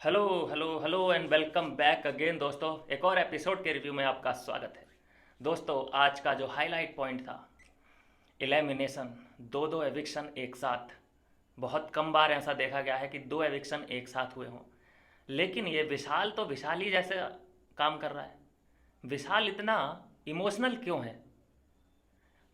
Hello hello hello and welcome back again दोस्तों। एक और एपिसोड के रिव्यू में आपका स्वागत है। दोस्तों, आज का जो हाईलाइट पॉइंट था, एलिमिनेशन, दो दो एविक्शन एक साथ। बहुत कम बार ऐसा देखा गया है कि दो एविक्शन एक साथ हुए हों। लेकिन ये विशाल तो विशाल ही जैसे काम कर रहा है। विशाल इतना इमोशनल क्यों है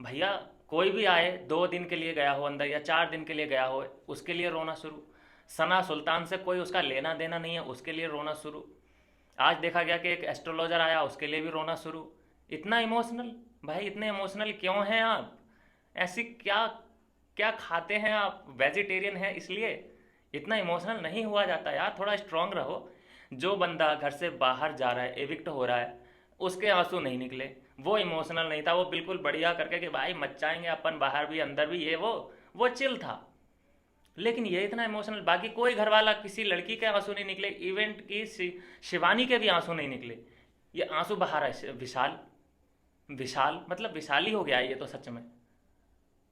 भैया? कोई भी आए, 2 दिन के लिए गया हो अंदर या 4 दिन के लिए गया हो, उसके लिए रोना शुरू। सना सुल्तान से कोई उसका लेना देना नहीं है, उसके लिए रोना शुरू। आज देखा गया कि एक एस्ट्रोलॉजर आया, उसके लिए भी रोना शुरू। इतना इमोशनल? भाई इतने इमोशनल क्यों हैं आप? ऐसी क्या क्या खाते हैं आप? वेजिटेरियन है इसलिए? इतना इमोशनल नहीं हुआ जाता यार, थोड़ा स्ट्रांग रहो। जो बंदा घर से बाहर जा रहा है, एविक्ट हो रहा है, उसके आंसू नहीं निकले, वो इमोशनल नहीं था, वो बिल्कुल बढ़िया करके कि भाई मचाएंगे अपन बाहर भी अंदर भी, ये वो चिल था। लेकिन ये इतना इमोशनल, बाकी कोई घर वाला, किसी लड़की के आंसू नहीं निकले, इवेंट की शिवानी के भी आंसू नहीं निकले। ये आंसू बहा रहा है विशाल। विशाल मतलब विशाल ही हो गया है ये तो सच में।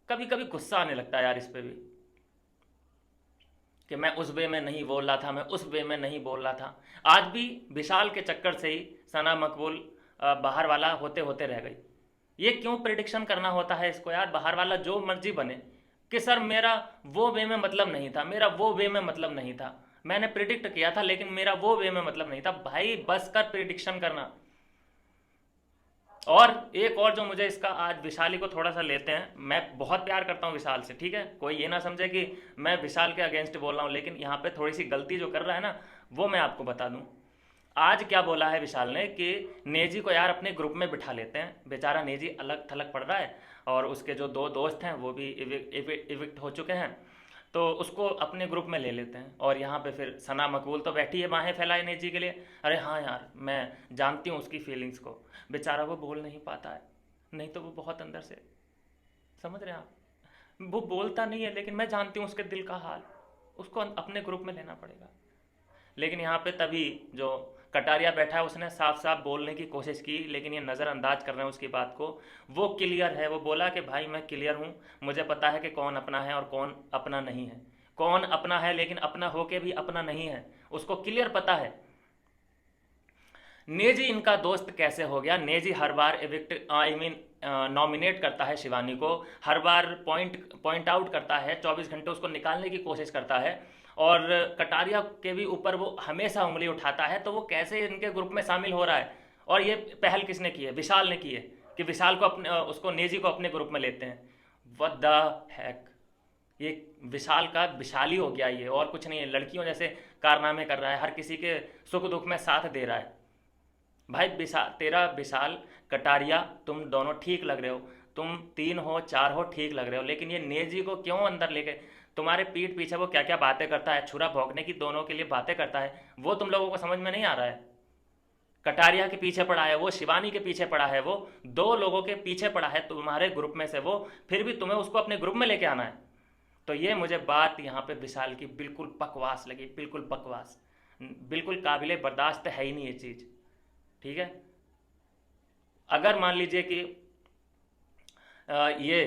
कभी कभी गुस्सा आने लगता है यार इस पे भी, कि मैं उस वे में नहीं बोल रहा था, मैं उस वे में नहीं बोल रहा था। आज भी विशाल के चक्कर से ही सना मकबूल बाहर वाला होते होते रह गई। ये क्यों प्रिडिक्शन करना होता है इसको यार? बाहर वाला जो मर्जी बने, कि सर मेरा वो वे में मतलब नहीं था, मेरा वो वे में मतलब नहीं था, मैंने प्रिडिक्ट किया था लेकिन मेरा वो वे में मतलब नहीं था। भाई बस कर प्रिडिक्शन करना। और एक और जो मुझे इसका, आज विशाली को थोड़ा सा लेते हैं। मैं बहुत प्यार करता हूँ विशाल से, ठीक है, कोई ये ना समझे कि मैं विशाल के अगेंस्ट बोल रहा हूँ, लेकिन यहाँ पे थोड़ी सी गलती जो कर रहा है ना, वो मैं आपको बता दूँ। आज क्या बोला है विशाल ने कि नेजी को यार अपने ग्रुप में बिठा लेते हैं, बेचारा नेजी अलग थलग पड़ रहा है, और उसके जो दो दोस्त हैं वो भी इविक्ट हो चुके हैं, तो उसको अपने ग्रुप में ले लेते हैं। और यहाँ पे फिर सना मकबूल तो बैठी है बाहें फैलाए नेजी के लिए। अरे हाँ यार, मैं जानती हूँ उसकी फीलिंग्स को, बेचारा वो बोल नहीं पाता है, नहीं तो वो बहुत अंदर से, समझ रहे हैं आप, वो बोलता नहीं है, लेकिन मैं जानती हूँ उसके दिल का हाल, उसको अपने ग्रुप में लेना पड़ेगा। लेकिन यहाँ पे तभी जो कटारिया बैठा है, उसने साफ साफ बोलने की कोशिश की, लेकिन ये नज़रअंदाज कर रहे हैं उसकी बात को। वो क्लियर है, वो बोला कि भाई मैं क्लियर हूँ, मुझे पता है कि कौन अपना है और कौन अपना नहीं है। कौन अपना है लेकिन अपना होके भी अपना नहीं है, उसको क्लियर पता है। नेजी इनका दोस्त कैसे हो गया? नेजी हर बार एविक्ट आई मीन नॉमिनेट करता है शिवानी को, हर बार पॉइंट पॉइंट आउट करता है, 24 घंटे उसको निकालने की कोशिश करता है, और कटारिया के भी ऊपर वो हमेशा उंगली उठाता है। तो वो कैसे इनके ग्रुप में शामिल हो रहा है? और ये पहल किसने की है? विशाल ने की है, कि विशाल को अपने उसको नेजी को अपने ग्रुप में लेते हैं। What the hack! ये विशाल का विशाल ही हो गया ये, और कुछ नहीं है। लड़कियों जैसे कारनामे कर रहा है, हर किसी के सुख दुख में साथ दे रहा है। भाई विशाल, तेरा विशाल, कटारिया, तुम दोनों ठीक लग रहे हो, तुम 3 हो 4 हो ठीक लग रहे हो, लेकिन ये नेजी को क्यों अंदर लेके, तुम्हारे पीठ पीछे वो क्या क्या बातें करता है, छुरा भोंकने की दोनों के लिए बातें करता है, वो तुम लोगों को समझ में नहीं आ रहा है। कटारिया के पीछे पड़ा है वो, शिवानी के पीछे पड़ा है वो, 2 लोगों के पीछे पड़ा है तुम्हारे ग्रुप में से वो, फिर भी तुम्हें उसको अपने ग्रुप में लेके आना है। तो ये मुझे बात यहाँ पे विशाल की बिल्कुल बकवास लगी, बिल्कुल बकवास, बिल्कुल काबिले बर्दाश्त है ही नहीं ये चीज़। ठीक है, अगर मान लीजिए कि ये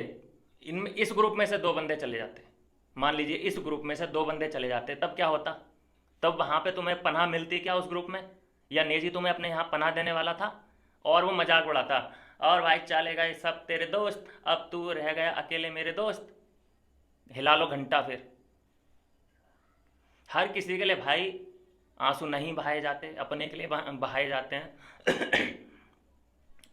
इनमें इस ग्रुप में से 2 बंदे चले जाते, मान लीजिए इस ग्रुप में से 2 बंदे चले जाते, तब क्या होता? तब वहां पे तुम्हें पनाह मिलती क्या उस ग्रुप में? या नेजी तुम्हें अपने यहाँ पनाह देने वाला था? और वो मजाक उड़ाता, और भाई चले गए सब तेरे दोस्त, अब तू रह गया अकेले मेरे दोस्त, हिला लो घंटा। फिर हर किसी के लिए भाई आंसू नहीं बहाए जाते, अपने के लिए बहाए जाते हैं।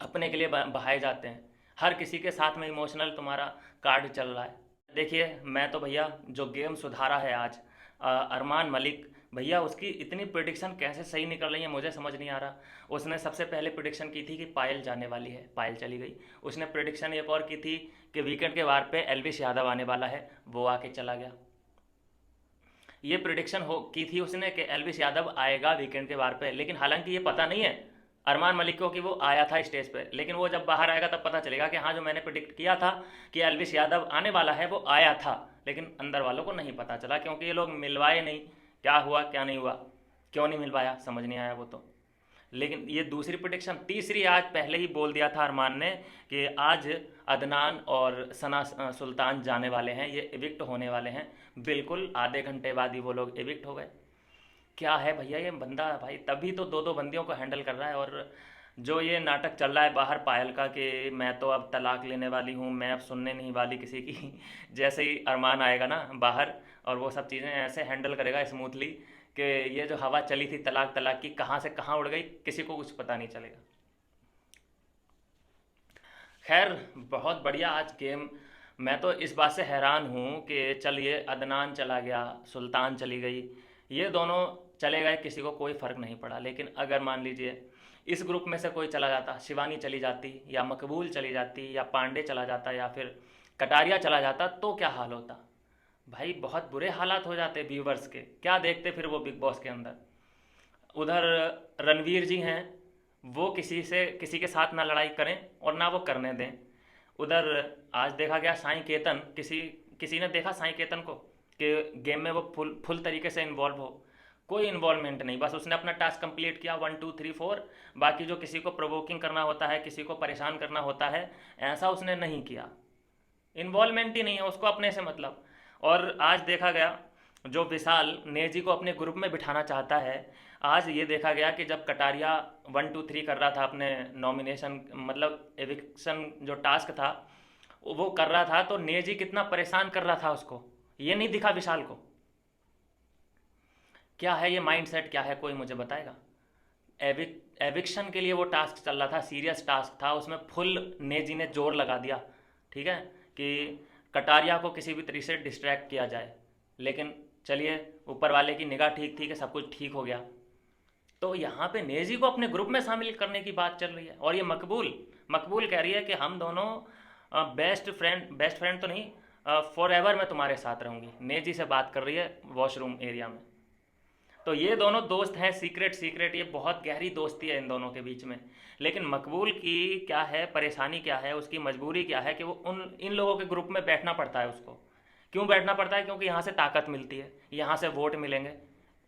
अपने के लिए बहाए जाते हैं। हर किसी के साथ में इमोशनल तुम्हारा कार्ड चल रहा है। देखिए, मैं तो भैया जो गेम सुधारा है आज, अरमान मलिक भैया, उसकी इतनी प्रिडिक्शन कैसे सही निकल रही है मुझे समझ नहीं आ रहा। उसने सबसे पहले प्रिडिक्शन की थी कि पायल जाने वाली है, पायल चली गई। उसने प्रिडिक्शन एक और की थी कि वीकेंड के वार पे एलविश यादव आने वाला है, वो आके चला गया। ये प्रिडिक्शन हो की थी उसने कि एलविश यादव आएगा वीकेंड के वार पे, लेकिन हालांकि ये पता नहीं है अरमान मलिक को कि वो आया था स्टेज पे, लेकिन वो जब बाहर आएगा तब पता चलेगा कि हाँ, जो मैंने प्रिडिक्ट किया था कि एलविश यादव आने वाला है वो आया था। लेकिन अंदर वालों को नहीं पता चला, क्योंकि ये लोग मिलवाए नहीं। क्या हुआ क्या नहीं हुआ, क्यों नहीं मिलवाया, समझ नहीं आया वो तो। लेकिन ये दूसरी प्रोडिक्शन, तीसरी आज पहले ही बोल दिया था अरमान ने कि आज अदनान और सना सुल्तान जाने वाले हैं, ये इविक्ट होने वाले हैं। बिल्कुल आधे घंटे बाद ही वो लोग इविक्ट हो गए। क्या है भैया ये बंदा भाई, तभी तो दो दो बंदियों को हैंडल कर रहा है। और जो ये नाटक चल रहा है बाहर पायल का कि मैं तो अब तलाक लेने वाली हूँ, मैं अब सुनने नहीं वाली किसी की जैसे ही अरमान आएगा ना बाहर और वो सब चीज़ें ऐसे हैंडल करेगा स्मूथली कि ये जो हवा चली थी तलाक तलाक की कहाँ से कहाँ उड़ गई किसी को कुछ पता नहीं चलेगा। खैर बहुत बढ़िया आज गेम। मैं तो इस बात से हैरान हूँ कि चलिए अदनान चला गया, सुल्तान चली गई, ये दोनों चले गए, किसी को कोई फ़र्क नहीं पड़ा। लेकिन अगर मान लीजिए इस ग्रुप में से कोई चला जाता, शिवानी चली जाती या मकबूल चली जाती या पांडे चला जाता या फिर कटारिया चला जाता तो क्या हाल होता भाई। बहुत बुरे हालात हो जाते व्यूवर्स के, क्या देखते फिर वो बिग बॉस के अंदर। उधर रणवीर जी हैं, वो किसी के साथ ना लड़ाई करें और ना वो करने दें। उधर आज देखा गया साईं केतन, किसी किसी ने देखा साईं केतन को कि गेम में वो फुल फुल तरीके से इन्वॉल्व हो, कोई इन्वॉल्वमेंट नहीं, बस उसने अपना टास्क कंप्लीट किया 1 2 3 4। बाकी जो किसी को प्रोवोकिंग करना होता है, किसी को परेशान करना होता है, ऐसा उसने नहीं किया। इन्वॉल्वमेंट ही नहीं है उसको अपने से मतलब। और आज देखा गया जो विशाल नेजी को अपने ग्रुप में बिठाना चाहता है, आज ये देखा गया कि जब कटारिया 1 2 3 कर रहा था अपने नॉमिनेशन मतलब एविक्शन जो टास्क था वो कर रहा था, तो नेजी कितना परेशान कर रहा था उसको, ये नहीं दिखा विशाल को। क्या है ये माइंडसेट, क्या है कोई मुझे बताएगा। एविक्शन के लिए वो टास्क चल रहा था, सीरियस टास्क था, उसमें फुल नेजी ने जोर लगा दिया, ठीक है, कि कटारिया को किसी भी तरीके से डिस्ट्रैक्ट किया जाए। लेकिन चलिए ऊपर वाले की निगाह ठीक थी कि सब कुछ ठीक हो गया। तो यहाँ पे नेजी को अपने ग्रुप में शामिल करने की बात चल रही है। और ये मकबूल मकबूल कह रही है कि हम दोनों बेस्ट फ्रेंड तो नहीं, फॉर एवर मैं तुम्हारे साथ रहूँगी। नेजी से बात कर रही है वॉशरूम एरिया में। तो ये दोनों दोस्त हैं, सीक्रेट सीक्रेट, ये बहुत गहरी दोस्ती है इन दोनों के बीच में। लेकिन मकबूल की क्या है परेशानी, क्या है उसकी मजबूरी, क्या है कि वो इन लोगों के ग्रुप में बैठना पड़ता है उसको। क्यों बैठना पड़ता है? क्योंकि यहाँ से ताकत मिलती है, यहाँ से वोट मिलेंगे।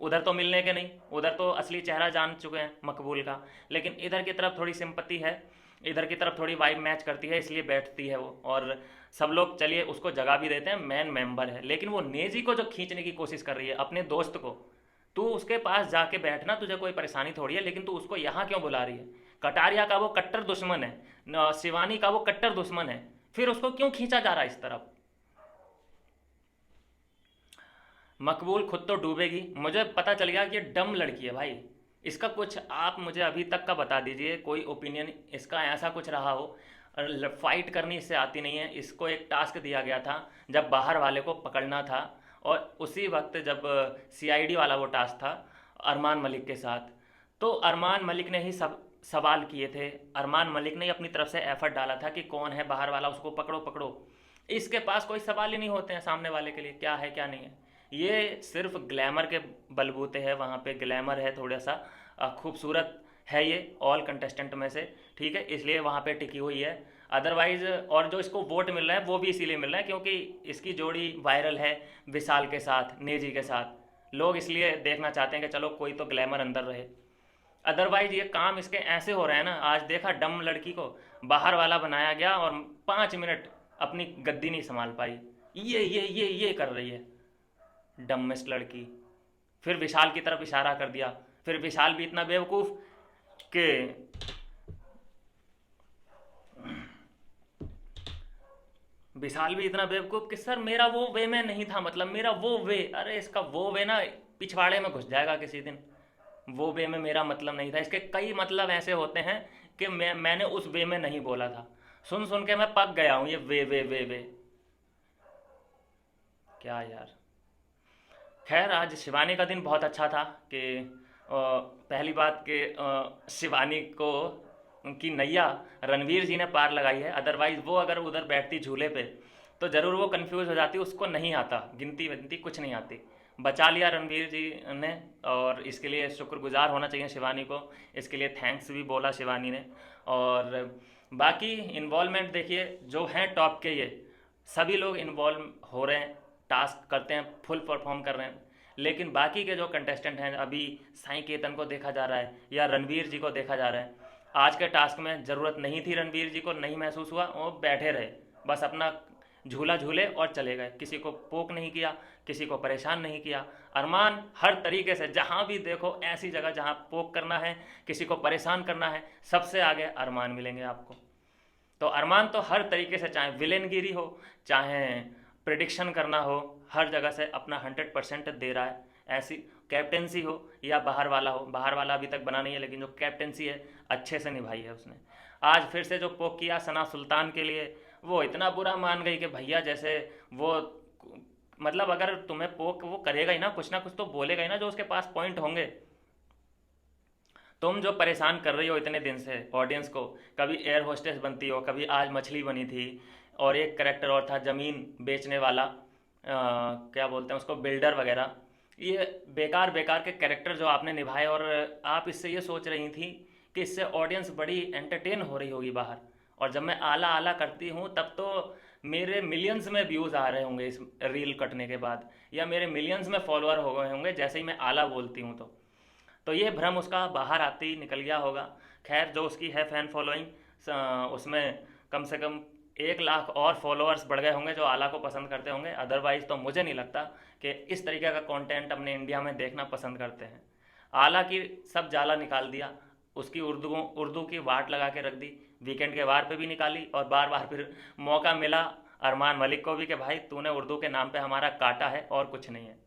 उधर तो मिलने के नहीं, उधर तो असली चेहरा जान चुके हैं मकबूल का। लेकिन इधर की तरफ थोड़ी सिंपत्ति है, इधर की तरफ थोड़ी वाइब मैच करती है, इसलिए बैठती है वो। और सब लोग चलिए उसको जगह भी देते हैं, मेन मेंबर है। लेकिन वो नेजी को जो खींचने की कोशिश कर रही है अपने दोस्त को, तू उसके पास जाके बैठना, तुझे कोई परेशानी थोड़ी है, लेकिन तू उसको यहाँ क्यों बुला रही है? कटारिया का वो कट्टर दुश्मन है, शिवानी का वो कट्टर दुश्मन है, फिर उसको क्यों खींचा जा रहा है इस तरफ? मकबूल खुद तो डूबेगी। मुझे पता चल गया कि ये डम लड़की है भाई। इसका कुछ आप मुझे अभी तक का बता दीजिए, कोई ओपिनियन इसका ऐसा कुछ रहा हो। फाइट करनी इससे आती नहीं है। इसको एक टास्क दिया गया था जब बाहर वाले को पकड़ना था, और उसी वक्त जब सीआईडी वाला वो टास्क था अरमान मलिक के साथ, तो अरमान मलिक ने ही सब सवाल किए थे। अरमान मलिक ने ही अपनी तरफ से एफर्ट डाला था कि कौन है बाहर वाला, उसको पकड़ो पकड़ो। इसके पास कोई सवाल ही नहीं होते हैं सामने वाले के लिए, क्या है क्या नहीं है। ये सिर्फ ग्लैमर के बलबूते है, वहाँ पे ग्लैमर है, थोड़ा सा खूबसूरत है ये ऑल कंटेस्टेंट में से, ठीक है, इसलिए वहाँ पे टिकी हुई है। अदरवाइज और जो इसको वोट मिल रहा है वो भी इसीलिए मिल रहा है क्योंकि इसकी जोड़ी वायरल है विशाल के साथ, नेजी के साथ। लोग इसलिए देखना चाहते हैं कि चलो कोई तो ग्लैमर अंदर रहे। अदरवाइज ये काम इसके ऐसे हो रहे हैं ना। आज देखा डम लड़की को बाहर वाला बनाया गया और 5 मिनट अपनी गद्दी नहीं संभाल पाई। ये कर रही है डम्मेस्ट लड़की। फिर विशाल की तरफ इशारा कर दिया। फिर विशाल भी इतना बेवकूफ़ कि सर मेरा वो वे में नहीं था, मतलब मेरा वो वे, अरे इसका वो वे ना पिछवाड़े में घुस जाएगा किसी दिन। वो वे में मेरा मतलब नहीं था। इसके कई मतलब ऐसे होते हैं कि मैंने उस वे में नहीं बोला था। सुन सुन के मैं पक गया हूँ ये वे। क्या यार। खैर आज शिवानी का दिन बहुत अच्छा था कि पहली बात कि शिवानी को की नैया रणवीर जी ने पार लगाई है। अदरवाइज वो अगर उधर बैठती झूले पे तो ज़रूर वो कंफ्यूज हो जाती, उसको नहीं आता गिनती विनती कुछ नहीं आती। बचा लिया रणवीर जी ने, और इसके लिए शुक्रगुजार होना चाहिए शिवानी को। इसके लिए थैंक्स भी बोला शिवानी ने। और बाकी इन्वॉल्वमेंट देखिए, जो हैं टॉप के ये सभी लोग इन्वॉल्व हो रहे हैं, टास्क करते हैं, फुल परफॉर्म कर रहे हैं। लेकिन बाकी के जो कंटेस्टेंट हैं, अभी साईं केतन को देखा जा रहा है या रणवीर जी को देखा जा रहा है, आज के टास्क में ज़रूरत नहीं थी रणवीर जी को, नहीं महसूस हुआ, वो बैठे रहे, बस अपना झूला झूले और चले गए, किसी को पोक नहीं किया, किसी को परेशान नहीं किया। अरमान हर तरीके से, जहाँ भी देखो ऐसी जगह जहाँ पोक करना है, किसी को परेशान करना है, सबसे आगे अरमान मिलेंगे आपको। तो अरमान तो हर तरीके से, चाहे विलेनगिरी हो, चाहे प्रिडिक्शन करना हो, हर जगह से अपना 100% दे रहा है। ऐसी कैप्टेंसी हो या बाहर वाला हो, बाहर वाला अभी तक बना नहीं है, लेकिन जो कैप्टेंसी है अच्छे से निभाई है उसने। आज फिर से जो पोक किया सना सुल्तान के लिए, वो इतना बुरा मान गई कि भैया जैसे वो, मतलब अगर तुम्हें पोक वो करेगा ही ना कुछ तो बोलेगा ही ना, जो उसके पास पॉइंट होंगे। तुम जो परेशान कर रही हो इतने दिन से ऑडियंस को, कभी एयर होस्टेस बनती हो, कभी आज मछली बनी थी, और एक करेक्टर और था ज़मीन बेचने वाला, क्या बोलते हैं उसको, बिल्डर वगैरह। ये बेकार बेकार के कैरेक्टर जो आपने निभाए, और आप इससे ये सोच रही थी कि इससे ऑडियंस बड़ी एंटरटेन हो रही होगी बाहर, और जब मैं आला आला करती हूँ तब तो मेरे मिलियंस में व्यूज़ आ रहे होंगे इस रील कटने के बाद, या मेरे मिलियंस में फॉलोअर हो गए होंगे जैसे ही मैं आला बोलती हूँ। तो ये भ्रम उसका बाहर आते ही निकल गया होगा। खैर, जो उसकी है फ़ैन फॉलोइंग, उसमें कम से कम 1 लाख और फॉलोअर्स बढ़ गए होंगे जो आला को पसंद करते होंगे। अदरवाइज़ तो मुझे नहीं लगता कि इस तरीके का कंटेंट अपने इंडिया में देखना पसंद करते हैं। आला की सब जाला निकाल दिया, उसकी उर्दू की वाट लगा के रख दी, वीकेंड के वार पे भी निकाली, और बार बार फिर मौका मिला अरमान मलिक को भी कि भाई तूने उर्दू के नाम पे हमारा काटा है और कुछ नहीं है।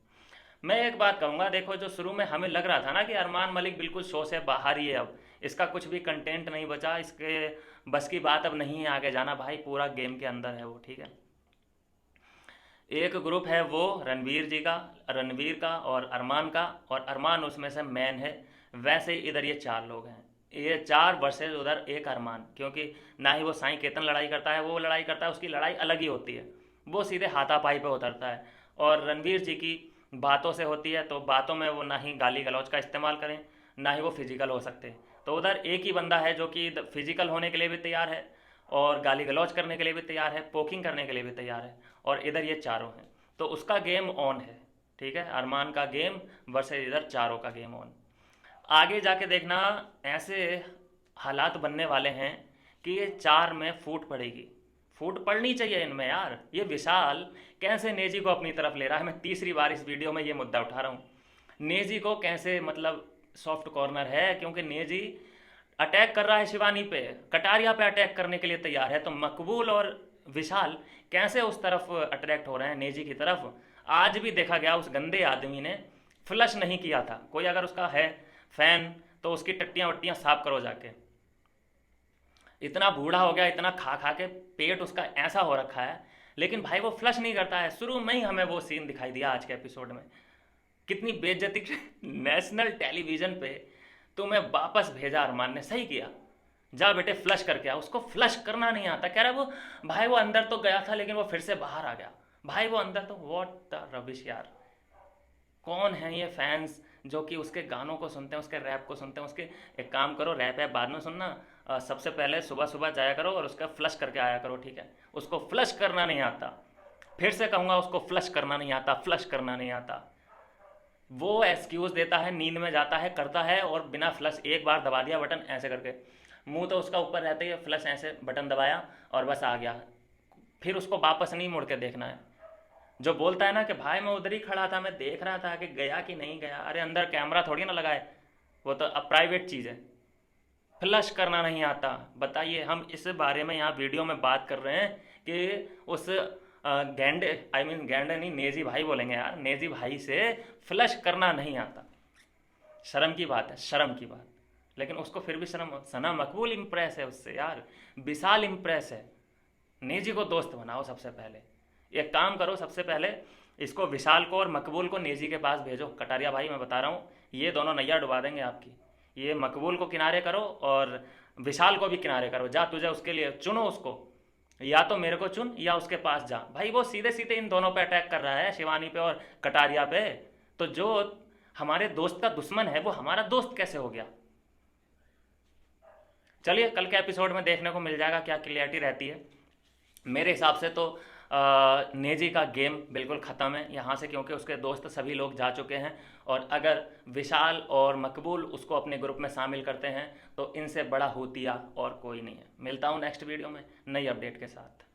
मैं एक बात कहूँगा, देखो जो शुरू में हमें लग रहा था ना कि अरमान मलिक बिल्कुल शो से बाहर ही है, अब इसका कुछ भी कंटेंट नहीं बचा, इसके बस की बात अब नहीं है आगे जाना, भाई पूरा गेम के अंदर है वो, ठीक है। एक ग्रुप है वो रणवीर का और अरमान का, और अरमान उसमें से मैन है। वैसे ही इधर ये 4 लोग हैं, ये 4 वर्सेज उधर एक अरमान, क्योंकि ना ही वो साईं केतन लड़ाई करता है, वो लड़ाई करता है, उसकी लड़ाई अलग ही होती है, वो सीधे हाथापाई पे उतरता है। और रणवीर जी की बातों से होती है, तो बातों में वो ना ही गाली गलौज का इस्तेमाल करें, ना ही वो फिजिकल हो सकते। तो उधर एक ही बंदा है जो कि फिजिकल होने के लिए भी तैयार है, और गाली गलौज करने के लिए भी तैयार है, पोकिंग करने के लिए भी तैयार है, और इधर ये चारों हैं। तो उसका गेम ऑन है, ठीक है, अरमान का गेम वर्सेस इधर चारों का गेम ऑन। आगे जाके देखना ऐसे हालात बनने वाले हैं कि ये 4 में फूट पड़ेगी, फूट पड़नी चाहिए इनमें यार। ये विशाल कैसे नेजी को अपनी तरफ ले रहा है, मैं तीसरी बार इस वीडियो में ये मुद्दा उठा रहा हूँ। नेजी को कैसे, मतलब सॉफ्ट कॉर्नर है, क्योंकि नेजी अटैक कर रहा है शिवानी पे, कटारिया पे अटैक करने के लिए तैयार है, तो मकबूल और विशाल कैसे उस तरफ अट्रैक्ट हो रहे हैं, नेजी की तरफ। आज भी देखा गया उस गंदे आदमी ने फ्लश नहीं किया था। कोई अगर उसका है फैन तो उसकी टट्टियाँ वट्टियाँ साफ करो जाके। इतना बूढ़ा हो गया, इतना खा खा के पेट उसका ऐसा हो रखा है, लेकिन भाई वो फ्लश नहीं करता है। शुरू में ही हमें वो सीन दिखाई दिया आज के एपिसोड में, कितनी बेइज्जती नेशनल टेलीविजन पे तुम्हें वापस भेजा अरमान ने, सही किया, जा बेटे फ्लश करके आ। उसको फ्लश करना नहीं आता, कह रहा वो भाई वो अंदर तो गया था लेकिन वो फिर से बाहर आ गया, भाई वो अंदर तो, व्हाट द रबिश यार। कौन है ये फैंस जो कि उसके गानों को सुनते हैं, उसके रैप को सुनते हैं, उसके, एक काम करो रैप है बाद में सुनना, सबसे पहले सुबह सुबह जाया करो और उसका फ्लश करके आया करो, ठीक है। उसको फ्लश करना नहीं आता, फिर से कहूँगा उसको फ्लश करना नहीं आता, फ्लश करना नहीं आता। वो एक्सक्यूज़ देता है, नींद में जाता है, करता है, और बिना फ्लश एक बार दबा दिया बटन ऐसे करके, मुंह तो उसका ऊपर रहते ही फ्लश ऐसे बटन दबाया और बस आ गया, फिर उसको वापस नहीं मुड़ के देखना है। जो बोलता है ना कि भाई मैं उधर ही खड़ा था, मैं देख रहा था कि गया कि नहीं गया, अरे अंदर कैमरा थोड़ी ना लगाए, वो तो अब प्राइवेट चीज़ है। फ्लश करना नहीं आता, बताइए। हम इस बारे में यहाँ वीडियो में बात कर रहे हैं कि उस गैंडे, आई मीन गैंडे नहीं, नेजी भाई बोलेंगे यार, नेजी भाई से फ्लश करना नहीं आता। शर्म की बात है, शर्म की बात। लेकिन उसको फिर भी शर्म, सना मकबूल इम्प्रेस है उससे यार, विशाल इम्प्रेस है। नेजी को दोस्त बनाओ सबसे पहले, एक काम करो, सबसे पहले इसको विशाल को और मकबूल को नेजी के पास भेजो। कटारिया भाई मैं बता रहा हूँ, ये दोनों नैया डुबा देंगे आपकी। ये मकबूल को किनारे करो और विशाल को भी किनारे करो, जा तुझे उसके लिए चुनो उसको, या तो मेरे को चुन या उसके पास जा। भाई वो सीधे सीधे इन दोनों पे अटैक कर रहा है, शिवानी पे और कटारिया पे, तो जो हमारे दोस्त का दुश्मन है वो हमारा दोस्त कैसे हो गया। चलिए कल के एपिसोड में देखने को मिल जाएगा क्या क्लियरिटी रहती है। मेरे हिसाब से तो नेजी का गेम बिल्कुल ख़त्म है यहाँ से, क्योंकि उसके दोस्त सभी लोग जा चुके हैं, और अगर विशाल और मकबूल उसको अपने ग्रुप में शामिल करते हैं तो इनसे बड़ा होतिया और कोई नहीं है। मिलता हूँ नेक्स्ट वीडियो में नई अपडेट के साथ।